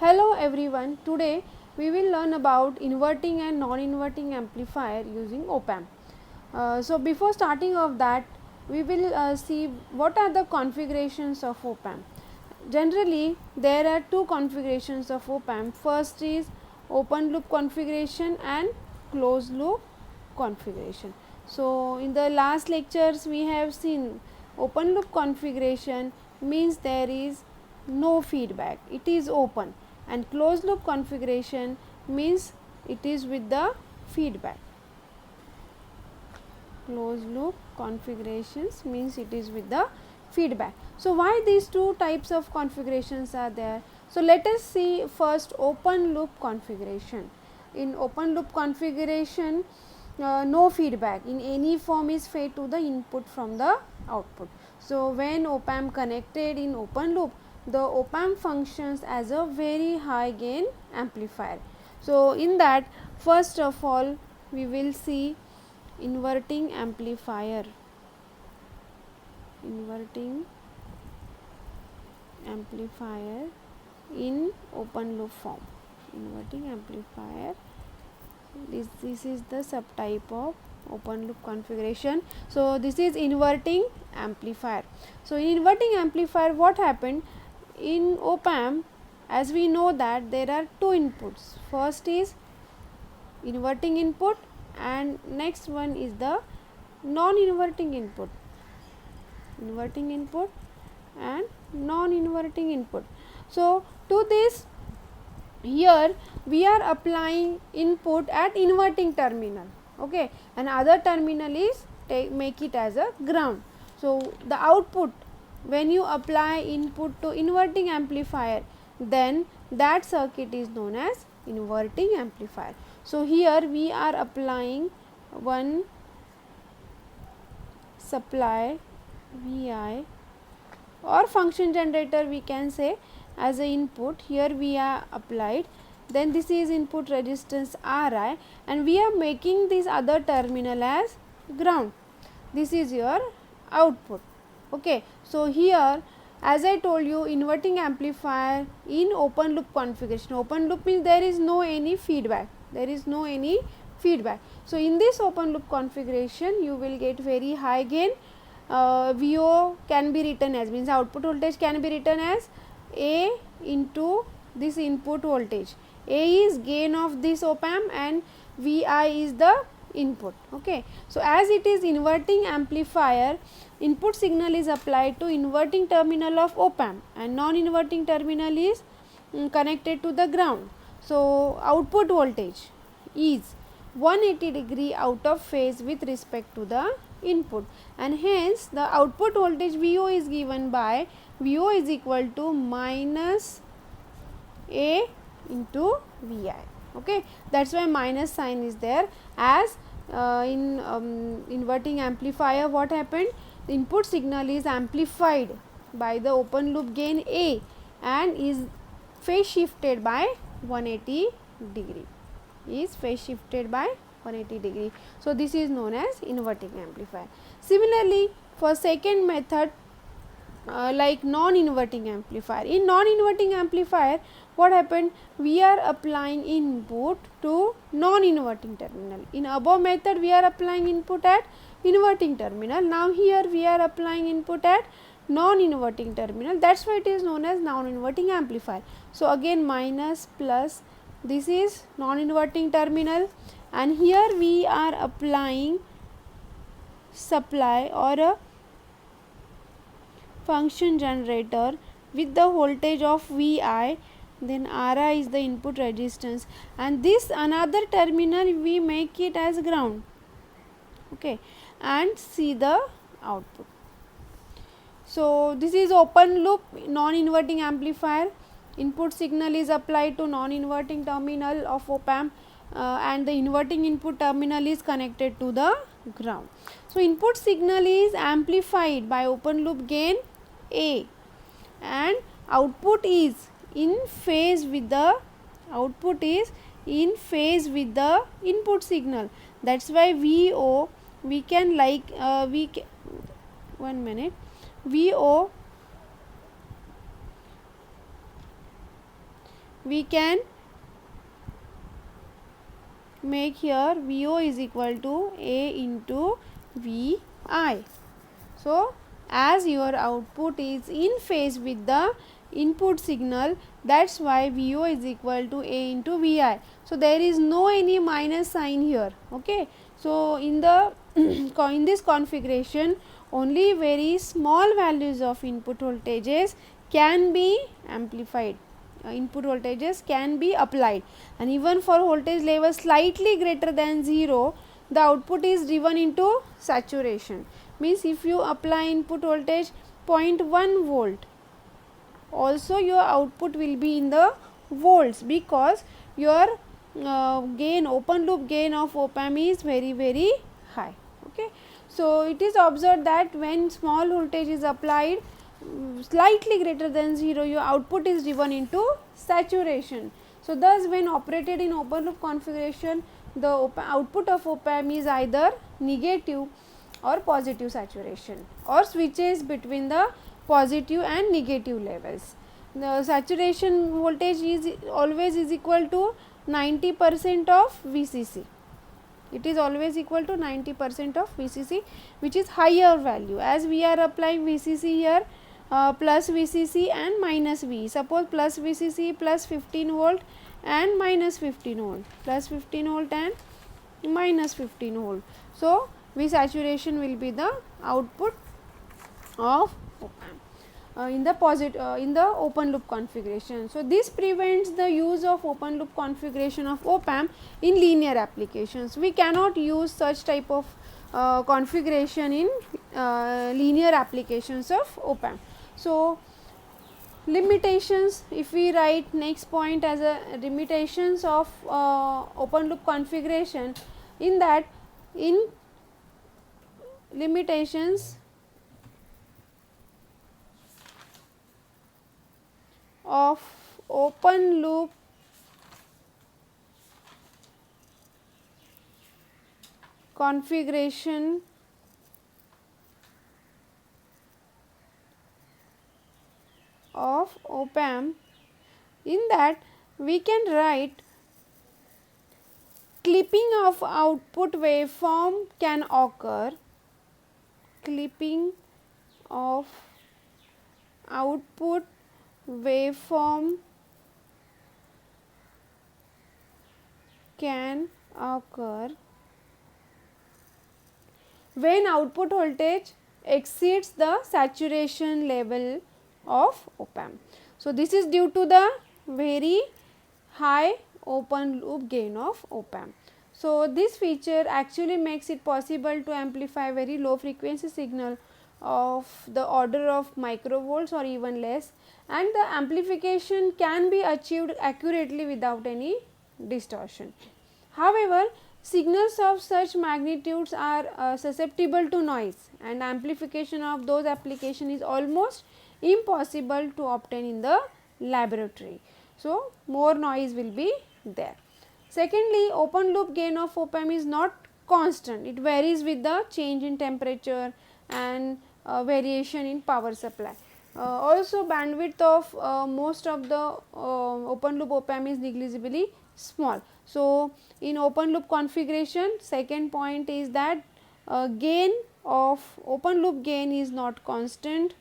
Hello everyone, today we will learn about inverting and non-inverting amplifier using op-amp. So before starting of that, we will see what are the configurations of op-amp. Generally, there are two configurations of op-amp. First is open loop configuration and closed loop configuration. So in the last lectures we have seen open loop configuration means there is no feedback, it is open, and closed loop configuration means it is with the feedback. Closed loop configurations means it is with the feedback. So why these two types of configurations are there? So let us see first open loop configuration. In open loop configuration, no feedback in any form is fed to the input from the output. So when op-amp connected in open loop, the op-amp functions as a very high gain amplifier. So in that, first of all we will see inverting amplifier. Inverting amplifier in open loop form. Inverting amplifier, this is the subtype of open loop configuration. So this is inverting amplifier. So in inverting amplifier, what happened in op-amp, as we know that there are two inputs. First is inverting input and next one is the non-inverting input. Inverting input and non-inverting input. So to this, here we are applying input at inverting terminal, okay, and other terminal is make it as a ground. So the output, when you apply input to inverting amplifier, then that circuit is known as inverting amplifier. So here we are applying one supply Vi or function generator, we can say, as a input. Here we are applied, then this is input resistance Ri, and we are making this other terminal as ground. This is your output, okay. So here, as I told you, inverting amplifier in open loop configuration. Open loop means there is no any feedback, there is no any feedback. So in this open loop configuration, you will get very high gain. VO can be written as, means output voltage can be written as A into this input voltage. A is gain of this op-amp and Vi is the input, okay. So as it is inverting amplifier, input signal is applied to inverting terminal of op-amp and non-inverting terminal is connected to the ground. So output voltage is 180 degree out of phase with respect to the input, and hence the output voltage VO is given by VO is equal to minus A into Vi, okay. That is why minus sign is there. As in inverting amplifier, what happened, the input signal is amplified by the open loop gain A and is phase shifted by 180 degree, is phase shifted by 180 degree. So this is known as inverting amplifier. Similarly, for second method, like non-inverting amplifier. In non-inverting amplifier, what happened, we are applying input to non-inverting terminal. In above method, we are applying input at inverting terminal. Now here we are applying input at non-inverting terminal. That's why it is known as non-inverting amplifier. So again minus plus, this is non-inverting terminal, and here we are applying supply or a function generator with the voltage of Vi, then Ri is the input resistance, and this another terminal we make it as ground, okay, and see the output. So this is open loop non-inverting amplifier. Input signal is applied to non-inverting terminal of op-amp and the inverting input terminal is connected to the ground. So input signal is amplified by open loop gain A and output is in phase with the input signal. That's why VO, we can like VO we can make here VO is equal to A into VI. So, as your output is in phase with the input signal, that is why VO is equal to A into VI. So, there is no any minus sign here. Okay. So, in the in this configuration, only very small values of input voltages can be amplified. Input voltages can be applied, and even for voltage level slightly greater than 0, the output is driven into saturation. Means if you apply input voltage 0.1 volt, also your output will be in the volts, because your gain, open loop gain of op-amp is very high. Okay. So, it is observed that when small voltage is applied slightly greater than 0, your output is driven into saturation. So, thus when operated in open loop configuration, the output of op-amp is either negative or positive saturation, or switches between the positive and negative levels. The saturation voltage is always is equal to 90% of VCC. It is always equal to 90% of VCC, which is higher value, as we are applying VCC here, plus VCC and minus V. Suppose plus VCC plus 15 volt and minus 15 volt, plus 15 volt and minus 15 volt. So, V saturation will be the output of op-amp in the open loop configuration. So, this prevents the use of open loop configuration of op-amp in linear applications. We cannot use such type of configuration in linear applications of op-amp. So, limitations, if we write next point as a limitations of open loop configuration, in that, in limitations of open loop configuration of op-amp, in that we can write clipping of output waveform can occur, clipping of output waveform can occur when output voltage exceeds the saturation level of op-amp. So, this is due to the very high open loop gain of op-amp. So, this feature actually makes it possible to amplify very low frequency signal of the order of microvolts or even less, and the amplification can be achieved accurately without any distortion. However, signals of such magnitudes are susceptible to noise, and amplification of those application is almost impossible to obtain in the laboratory. So, more noise will be there. Secondly, open loop gain of op-amp is not constant, it varies with the change in temperature and variation in power supply. Also, bandwidth of most of the open loop op-amp is negligibly small. So, in open loop configuration, second point is that gain of open loop gain is not constant.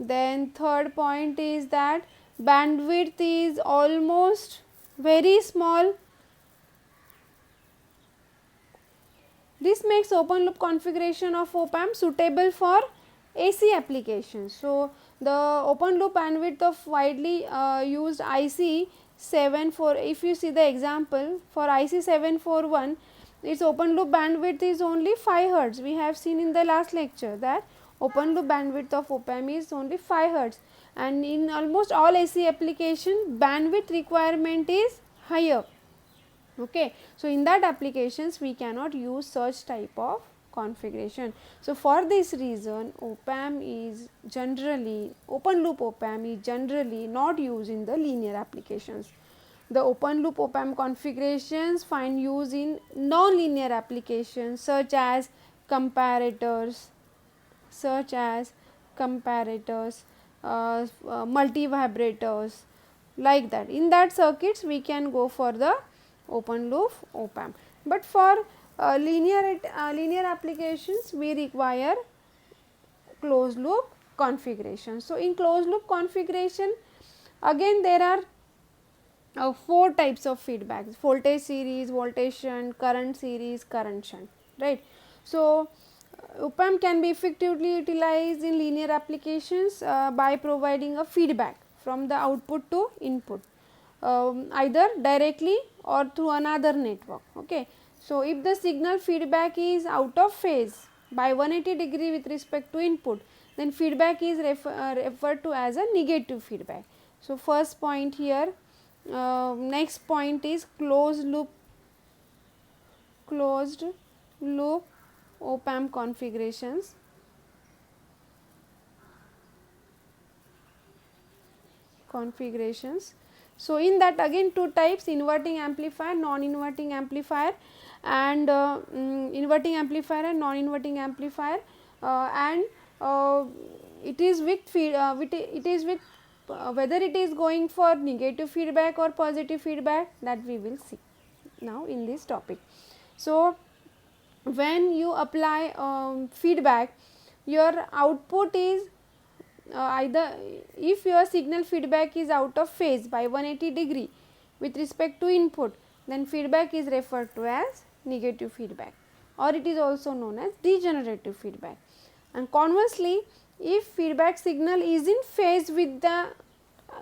Then third point is that bandwidth is almost very small. This makes open loop configuration of op-amp suitable for AC applications. So, the open loop bandwidth of widely used IC 74, if you see the example for IC 741, its open loop bandwidth is only 5 hertz. We have seen in the last lecture that open loop bandwidth of op-amp is only 5 hertz, and in almost all AC application bandwidth requirement is higher. Okay. So, in that applications we cannot use such type of configuration. So, for this reason op-amp is generally, open loop op-amp is generally not used in the linear applications. The open loop op-amp configurations find use in non-linear applications such as comparators, such as comparators, multivibrators, like that. In that circuits we can go for the open loop op amp, but for linear applications we require closed loop configuration. So, in closed loop configuration again there are 4 types of feedbacks: voltage series, voltage shunt, current series, current shunt, right. So, op amp can be effectively utilized in linear applications by providing a feedback from the output to input, either directly or through another network. Okay. So, if the signal feedback is out of phase by 180 degree with respect to input, then feedback is referred to as a negative feedback. So, first point here. Next point is closed loop op amp configurations. So, in that again 2 types: inverting amplifier, non-inverting amplifier, and inverting amplifier and non-inverting amplifier, and it is with whether it is going for negative feedback or positive feedback, that we will see now in this topic. So, when you apply feedback, your output is either, if your signal feedback is out of phase by 180 degree with respect to input, then feedback is referred to as negative feedback, or it is also known as degenerative feedback. And conversely, if feedback signal is in phase with the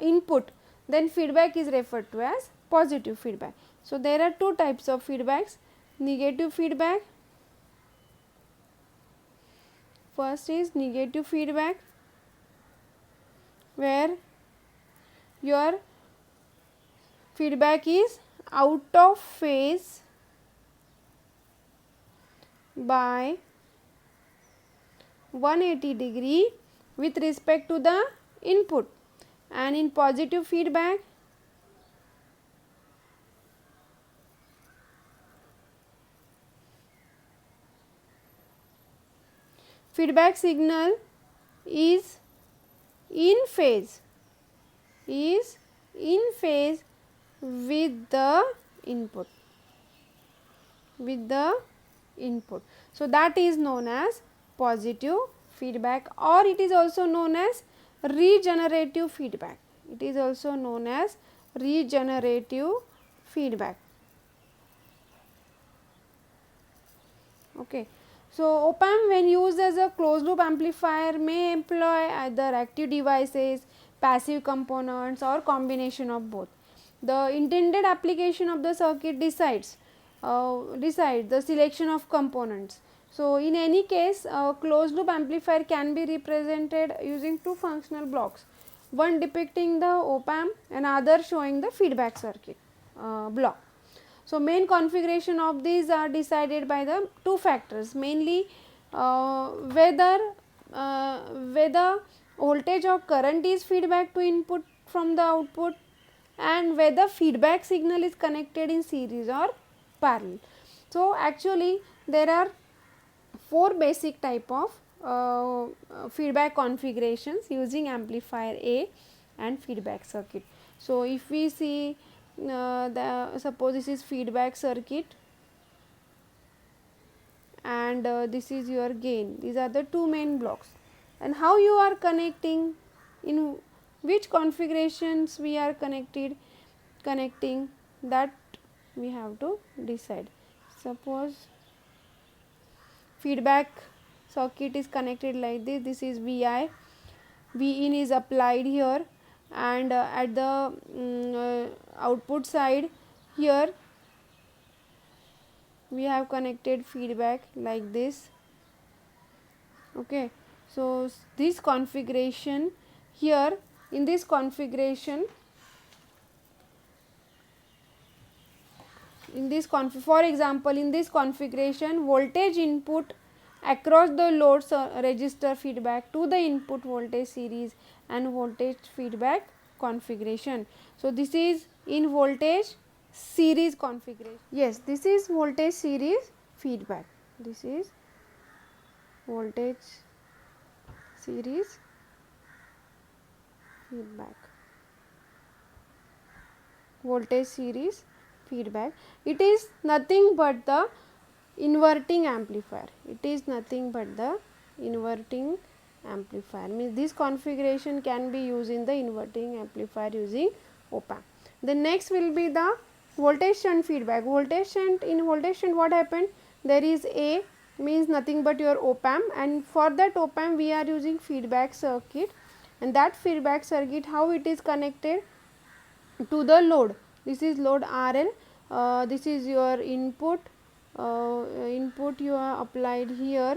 input, then feedback is referred to as positive feedback. So, there are 2 types of feedbacks: negative feedback. First is negative feedback, where your feedback is out of phase by 180 degree with respect to the input, and in positive feedback, feedback signal is in phase with the input, So, that is known as positive feedback, or it is also known as regenerative feedback. Okay. So, op amp when used as a closed loop amplifier may employ either active devices, passive components, or combination of both. The intended application of the circuit decides the selection of components. So, in any case, a closed loop amplifier can be represented using 2 functional blocks, one depicting the op amp and other showing the feedback circuit block. So, main configuration of these are decided by the 2 factors, mainly whether voltage or current is feedback to input from the output, and whether feedback signal is connected in series or parallel. So, actually there are 4 basic type of feedback configurations using amplifier A and feedback circuit. So, if we see suppose this is feedback circuit, and this is your gain. These are the 2 main blocks, and how you are connecting, in which configurations we are connecting, that we have to decide. Suppose feedback circuit is connected like this. This is Vi, V in is applied here, and at the output side here we have connected feedback like this. Okay. So, this configuration here, in this configuration, for example, in this configuration, voltage input across the load register feedback to the input voltage series and voltage feedback configuration. So, this is in voltage series configuration. Yes, this is voltage series feedback. This is voltage series feedback, voltage series feedback. It is nothing but the inverting amplifier. It is nothing but the inverting amplifier, means this configuration can be used in the inverting amplifier using op amp. The next will be the voltage shunt feedback. Voltage shunt, in voltage shunt what happened, there is A means nothing but your op amp, and for that op amp we are using feedback circuit, and that feedback circuit how it is connected to the load. This is load RL, this is your input, input you are applied here,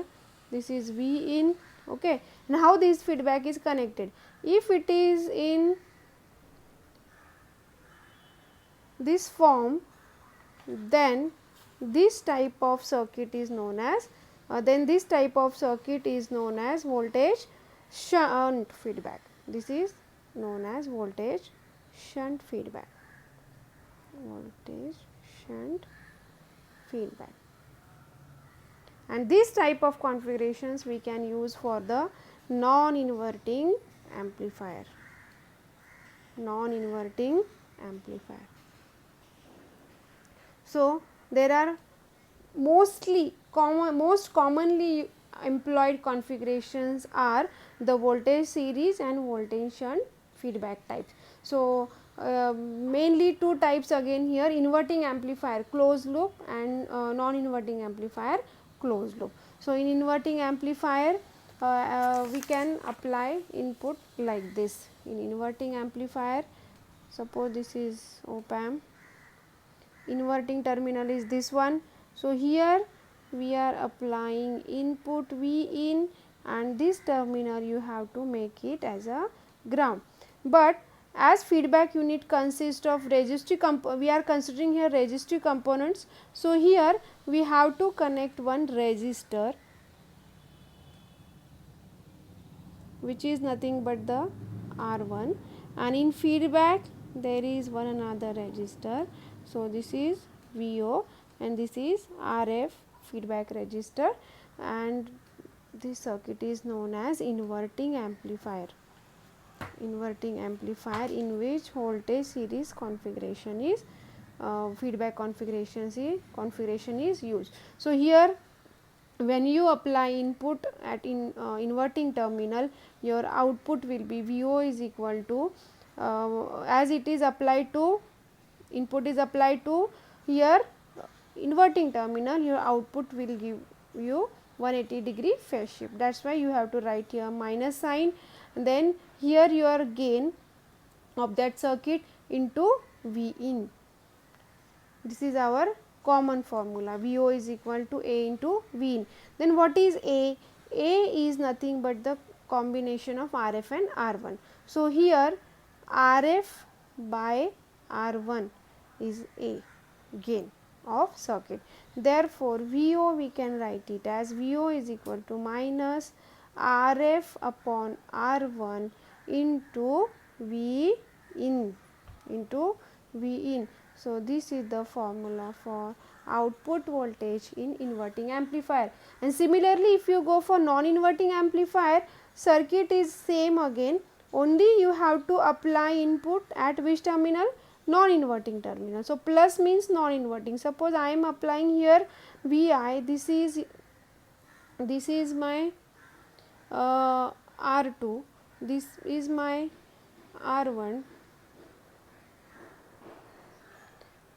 this is V in, okay. And how this feedback is connected, if it is in this form, then this type of circuit is known as this type of circuit is known as voltage shunt feedback. This is known as voltage shunt feedback, voltage shunt feedback. And this type of configurations we can use for the non-inverting amplifier, non-inverting amplifier. So, there are most commonly employed configurations are the voltage series and voltage shunt feedback types. So, mainly two types again here, inverting amplifier closed loop and non-inverting amplifier closed loop. So, in inverting amplifier we can apply input like this. In inverting amplifier, suppose this is op amp, inverting terminal is this one. So, here we are applying input V in, and this terminal you have to make it as a ground. But as feedback unit consists of resistive we are considering here resistive components. So, here we have to connect one resistor, which is nothing but the R1, and in feedback there is one another resistor. So, this is VO and this is RF feedback resistor, and this circuit is known as inverting amplifier. Inverting amplifier in which voltage series configuration is feedback configuration is used. So, here when you apply input at inverting terminal, your output will be VO is equal to as it is applied to input is applied to here inverting terminal, your output will give you 180 degree phase shift. That is why you have to write here minus sign, and then here your gain of that circuit into V in. This is our common formula, VO is equal to A into V in. Then what is A? A is nothing but the combination of RF and R1. So, here RF by R1 is A, gain of circuit. Therefore, VO we can write it as VO is equal to minus RF upon R1 into V in, into V in. So, this is the formula for output voltage in inverting amplifier. And similarly, if you go for non-inverting amplifier, circuit is same again, only you have to apply input at which terminal? Non-inverting terminal. So, plus means non-inverting. Suppose I am applying here Vi, this is my R2, this is my R1,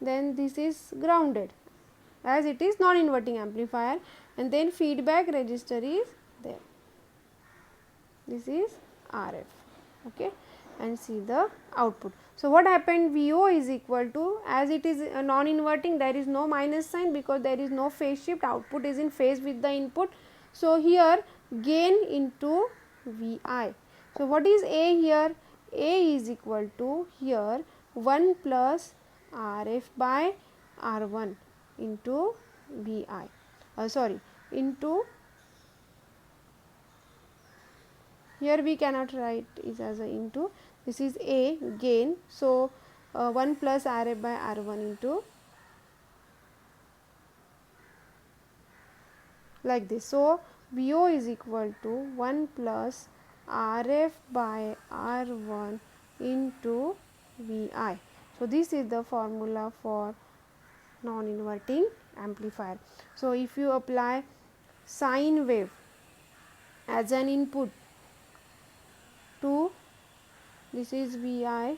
then this is grounded as it is non-inverting amplifier, and then feedback resistor is there. This is RF, okay, and see the output. So, what happened? VO is equal to, as it is non-inverting, there is no minus sign because there is no phase shift, output is in phase with the input. So, here gain into Vi. So, what is A here? A is equal to here 1 plus RF by R1 into Vi, into, here we cannot write is as a into, this is A gain. So, 1 plus RF by R1 into like this. So, VO is equal to 1 plus Rf by R1 into Vi. So, this is the formula for non-inverting amplifier. So, if you apply sine wave as an input to this is Vi,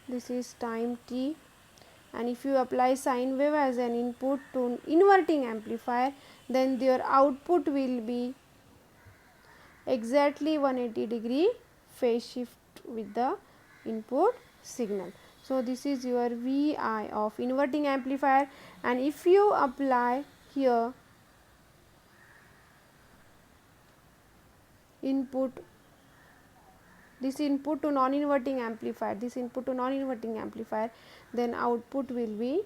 this is time t, and if you apply sine wave as an input to inverting amplifier, then their output will be exactly 180-degree phase shift with the input signal. So, this is your Vi of inverting amplifier, and if you apply here input, this input to non-inverting amplifier, this input to non-inverting amplifier, then output will be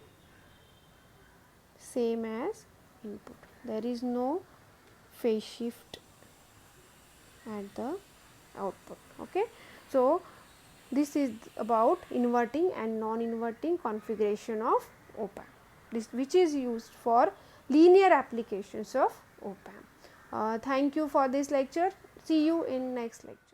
same as input. There is no phase shift at the output. Okay. So, this is about inverting and non-inverting configuration of op-amp, this which is used for linear applications of op-amp. Thank you for this lecture. See you in next lecture.